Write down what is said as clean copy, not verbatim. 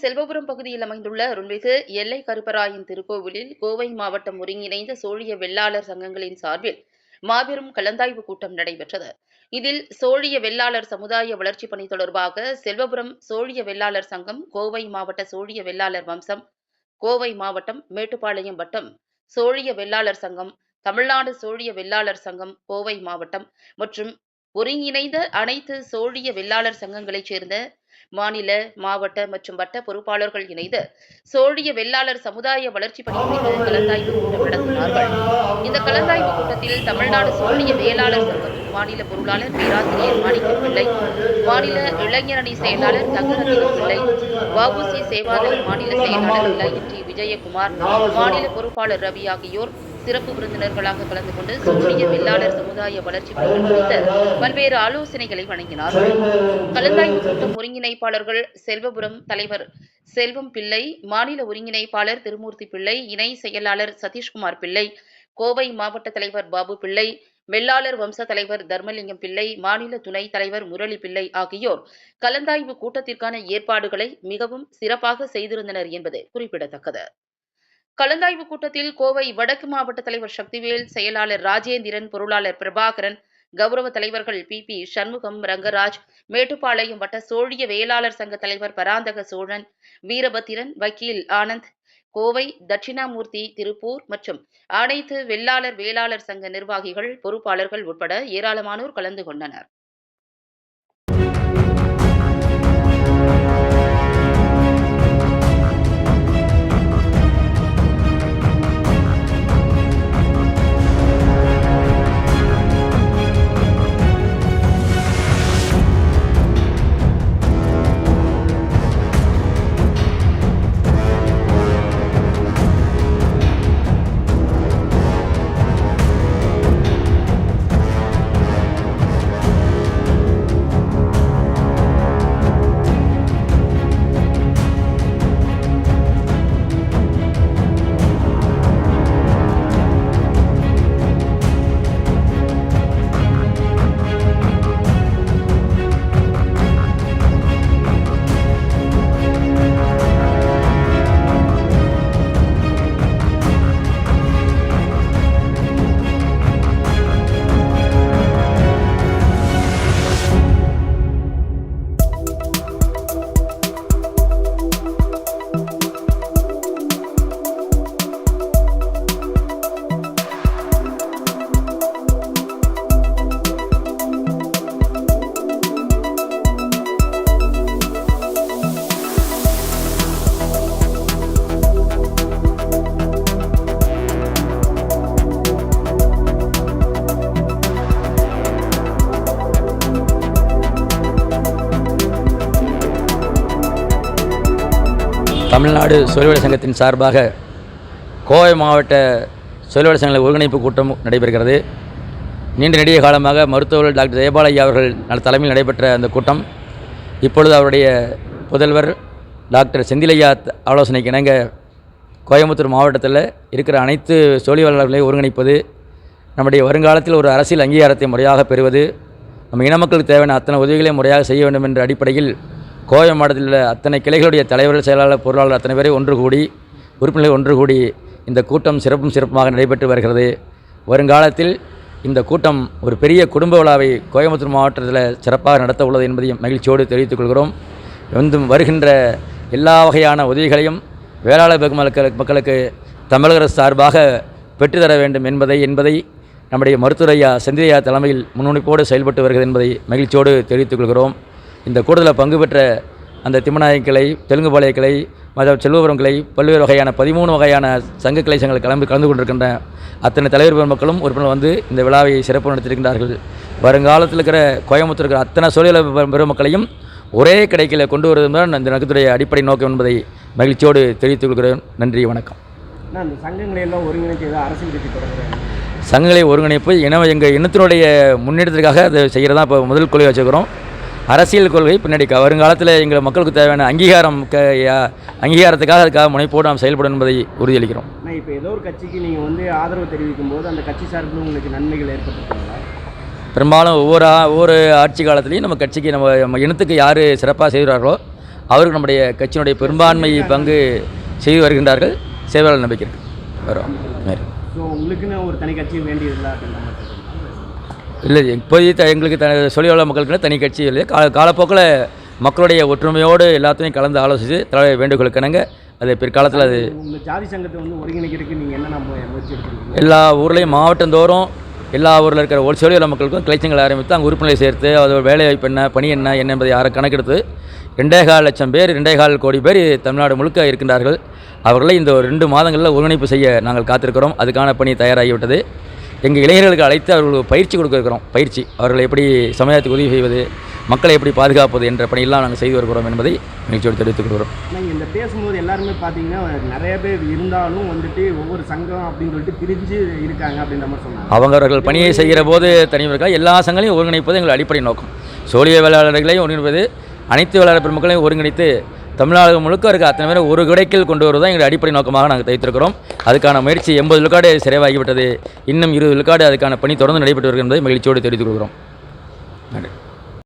செல்வபுரம் பகுதியில் அமைந்துள்ள அருள்மிகு எல்லை கருப்பராயன் திருக்கோவிலில் கோவை மாவட்டம் ஒருங்கிணைந்த சோழிய வெள்ளாளர் சங்கங்களின் சார்பில் மாபெரும் கலந்தாய்வு கூட்டம் நடைபெற்றது. இதில் சோழிய வெள்ளாளர் சமுதாய வளர்ச்சிப் பணி தொடர்பாக செல்வபுரம் சோழிய வெள்ளாளர் சங்கம், கோவை மாவட்ட சோழிய வெள்ளாளர் வம்சம், கோவை மாவட்டம் மேட்டுப்பாளையம் வட்டம் சோழிய வெள்ளாளர் சங்கம், தமிழ்நாடு சோழிய வெள்ளாளர் சங்கம் கோவை மாவட்டம் மற்றும் ஒருங்கிணைந்த அனைத்து சோழிய வெள்ளாளர் சங்கங்களைச் சேர்ந்த மாநில, மாவட்ட மற்றும் வட்ட பொறுப்பாளர்கள் இணைந்து சோழிய வெள்ளாளர் சமுதாய வளர்ச்சிப் பணி குறித்து கலந்தாய்வு கூட்டம் நடத்தினார்கள். இந்த கலந்தாய்வு கூட்டத்தில் தமிழ்நாடு சோழிய வேளாளர் சங்கம் மாநில பொருளாளர் பேராசிரியர் மாணிக்கம் பிள்ளை, மாநில இளைஞரணி செயலாளர் தங்கரத்தினம் பிள்ளை, வஉசி சேவாதல் மாநில செயலாளர் லயன் டி விஜயகுமார், மாநில பொறுப்பாளர் ரவி ஆகியோர் சிறப்பு விருந்தினர்களாக கலந்து கொண்டு சோழிய வெள்ளாளர் சமுதாய வளர்ச்சிப் பணிகள் குறித்து பல்வேறு ஆலோசனைகளை வழங்கினார்கள். கலந்தாய்வு கூட்டம் ஒருங்கிணைப்பாளர்கள் செல்வபுரம் தலைவர் செல்வம் பிள்ளை, மாநில ஒருங்கிணைப்பாளர் திருமூர்த்தி பிள்ளை, இணை செயலாளர் சதீஷ்குமார் பிள்ளை, கோவை மாவட்ட தலைவர் பாபு பிள்ளை, வெள்ளாளர் வம்ச தலைவர் தர்மலிங்கம் பிள்ளை, மாநில துணைத் தலைவர் முரளி பிள்ளை ஆகியோர் கலந்தாய்வு கூட்டத்திற்கான ஏற்பாடுகளை மிகவும் சிறப்பாக செய்திருந்தனர் என்பது குறிப்பிடத்தக்கது. கலந்தாய்வு கூட்டத்தில் கோவை வடக்கு மாவட்ட தலைவர் சக்திவேல், செயலாளர் ராஜேந்திரன், பொருளாளர் பிரபாகரன், கௌரவ தலைவர்கள் பி சண்முகம், ரங்கராஜ், மேட்டுப்பாளையம் வட்ட சோழிய வேளாளர் சங்க தலைவர் பராந்தக சோழன், வீரபத்திரன், வக்கீல் ஆனந்த், கோவை தட்சிணாமூர்த்தி, திருப்பூர் மற்றும் அனைத்து வெள்ளாளர் வேளாளர் சங்க நிர்வாகிகள், பொறுப்பாளர்கள் உட்பட ஏராளமானோர் கலந்து கொண்டனர். தமிழ்நாடு சோழியவளர் சங்கத்தின் சார்பாக கோவை மாவட்ட சோழியவளர் சங்கங்களின் ஒருங்கிணைப்பு கூட்டம் நடைபெறுகிறது. நீண்ட நெடிய காலமாக மருத்துவர் டாக்டர் ஜெயபாலையா அவர்கள் தலைமையில் நடைபெற்ற அந்த கூட்டம் இப்பொழுது அவருடைய புதல்வர் டாக்டர் செந்திலையா ஆலோசனைக்கு இணங்க கோயம்புத்தூர் மாவட்டத்தில் இருக்கிற அனைத்து சோழியவளர்களையும் ஒருங்கிணைப்பது, நம்முடைய வருங்காலத்தில் ஒரு அரசியல் அங்கீகாரத்தை முறையாக பெறுவது, நம்ம இன மக்களுக்கு தேவையான அத்தனை உதவிகளையும் முறையாக செய்ய வேண்டும் என்ற அடிப்படையில் கோவை மாவட்டத்தில் உள்ள அத்தனை கிளைகளுடைய தலைவர்கள், செயலாளர், பொருளாளர் அத்தனை பேரை ஒன்று கூடி, உறுப்பினர்கள் ஒன்று கூடி இந்த கூட்டம் சிறப்பாக நடைபெற்று வருகிறது. வருங்காலத்தில் இந்த கூட்டம் ஒரு பெரிய குடும்ப விழாவை கோயம்புத்தூர் மாவட்டத்தில் சிறப்பாக நடத்த உள்ளது என்பதையும் மகிழ்ச்சியோடு தெரிவித்துக் கொள்கிறோம். வருகின்ற எல்லா வகையான உதவிகளையும் வேளாளர் மக்களுக்கு தமிழக அரசு சார்பாக பெற்றுத்தர வேண்டும் என்பதை நம்முடைய மருத்துவர் ஐயா செந்திலையா தலைமையில் முன்னுரிப்போடு செயல்பட்டு வருகிறது என்பதை மகிழ்ச்சியோடு தெரிவித்துக் கொள்கிறோம். இந்த கூட்டத்தில் பங்கு பெற்ற அந்த திம்மநாயக்க கிளை, தெலுங்குபாளைய கிளை, செல்வபுரம் கிளை, பல்வேறு வகையான 13 வகையான சங்க கிளை சங்கங்கள் கலந்து கொண்டிருக்கின்ற அத்தனை தலைவர் பெருமக்களும் உறுப்பினர் வந்து இந்த விழாவை சிறப்பு நடத்தியிருக்கின்றார்கள். வருங்காலத்தில் இருக்கிற கோயம்புத்தூர் இருக்கிற அத்தனை சோழியவளர் பெருமக்களையும் ஒரே கிடைக்கல கொண்டு வருவது தான் இந்த நகத்துடைய அடிப்படை நோக்கம் என்பதை மகிழ்ச்சியோடு தெரிவித்துக் கொள்கிறேன். நன்றி, வணக்கம். சங்கங்களை எல்லாம் ஒருங்கிணைத்து அரசியல் கட்சி தொடங்குகிறேன். சங்கங்களை ஒருங்கிணைப்பு எங்கள் இனத்தினுடைய முன்னேற்றத்திற்காக அதை செய்கிறதா இப்போ முதல் கொள்கை வச்சுக்கிறோம். அரசியல் கொள்கை பின்னாடி வருங்காலத்தில் எங்கள் மக்களுக்கு தேவையான அங்கீகாரத்துக்காக அதுக்காக முனைப்போடு நாம் செயல்படும் என்பதை உறுதியளிக்கிறோம். இப்போ ஏதோ ஒரு கட்சிக்கு நீங்கள் ஆதரவு தெரிவிக்கும் போது அந்த கட்சி சார்பில் உங்களுக்கு நன்மைகள் ஏற்பட்டுருக்கீங்களா? பெரும்பாலும் ஒவ்வொரு ஆட்சி காலத்துலேயும் நம்ம கட்சிக்கு நம்ம இனத்துக்கு யார் சிறப்பாக செய்கிறார்களோ அவருக்கு நம்முடைய கட்சியினுடைய பெரும்பான்மை பங்கு செய்து வருகின்றார்கள். சேவையாளர் நம்பிக்கை இருக்குது. வரும் ஸோ உங்களுக்குன்னு ஒரு தனி கட்சி வேண்டியதில்லை அப்படின்ற மாதிரி இல்லை, இப்போதைக்கு எங்களுக்கு சொல்லியுள்ள மக்களுக்குன்னு தனி கட்சி இல்லை. காலப்போக்கில் மக்களுடைய ஒற்றுமையோடு எல்லாத்தையும் கலந்து ஆலோசித்து தலைவர் வேண்டுகோளுக்கிணங்க அது பிற்காலத்தில் அது உங்கள் ஜாதி சங்கத்தை வந்து ஒருங்கிணைக்கிறதுக்கு நீங்கள் என்னென்ன முயற்சி எடுத்துருக்கீங்க? எல்லா ஊர்லேயும் மாவட்டந்தோறும் எல்லா ஊரில் இருக்கிற ஒரு சொல்லியுள்ள மக்களுக்கும் கிளைச்சங்களை ஆரம்பித்து அங்கே உறுப்பினரை சேர்த்து அதோட வேலைவாய்ப்பு என்ன, பணி என்ன என்பதை யாரை கணக்கெடுத்து 2.25 லட்சம் பேர் 2.25 கோடி பேர் தமிழ்நாடு முழுக்க இருக்கின்றார்கள். அவர்களை இந்த 2 மாதங்களில் ஒருங்கிணைப்பு செய்ய நாங்கள் காத்திருக்கிறோம். அதுக்கான பணி தயாராகிவிட்டது. எங்கள் இளைஞர்களுக்கு அழைத்து அவர்களுக்கு பயிற்சி கொடுக்க இருக்கிறோம். பயிற்சி அவர்களை எப்படி சமுதாயத்துக்கு உதவி செய்வது, மக்களை எப்படி பாதுகாப்பது என்ற பணியெல்லாம் நாங்கள் செய்து வருகிறோம் என்பதை நிகழ்ச்சியோடு தெரிவித்துக் கொள்கிறோம். நீங்கள் இந்த பேசும்போது எல்லாருமே பார்த்தீங்கன்னா நிறைய பேர் இருந்தாலும் வந்துட்டு ஒவ்வொரு சங்கம் அப்படின்னு சொல்லிட்டு பிரிஞ்சு இருக்காங்க அப்படின்ற மாதிரி சொன்னாங்க. அவர்கள் பணியை செய்கிற போது தனிவர்கள் எல்லா சங்கங்களையும் ஒருங்கிணைப்பது எங்கள் அடிப்படை நோக்கம். சோழிய வேளாளர்களையும் ஒருங்கிணைப்பது, அனைத்து வேளாளர் பெருமக்களையும் ஒருங்கிணைத்து தமிழ்நாடு முழுக்க இருக்க அத்தனை பேரும் ஒரு கிடைக்கில் கொண்டு வருவதுதான் எங்களுடைய அடிப்படை நோக்கமாக நாங்கள் தைத்திருக்கிறோம். அதுக்கான முயற்சி 80 விழுக்காடு நிறைவாகிவிட்டது. இன்னும் 20 விழுக்காடு அதுக்கான பணி தொடர்ந்து நடைபெற்று வருகிறது என்பதை மகிழ்ச்சியோடு தெரிவித்துக் கொள்கிறோம்.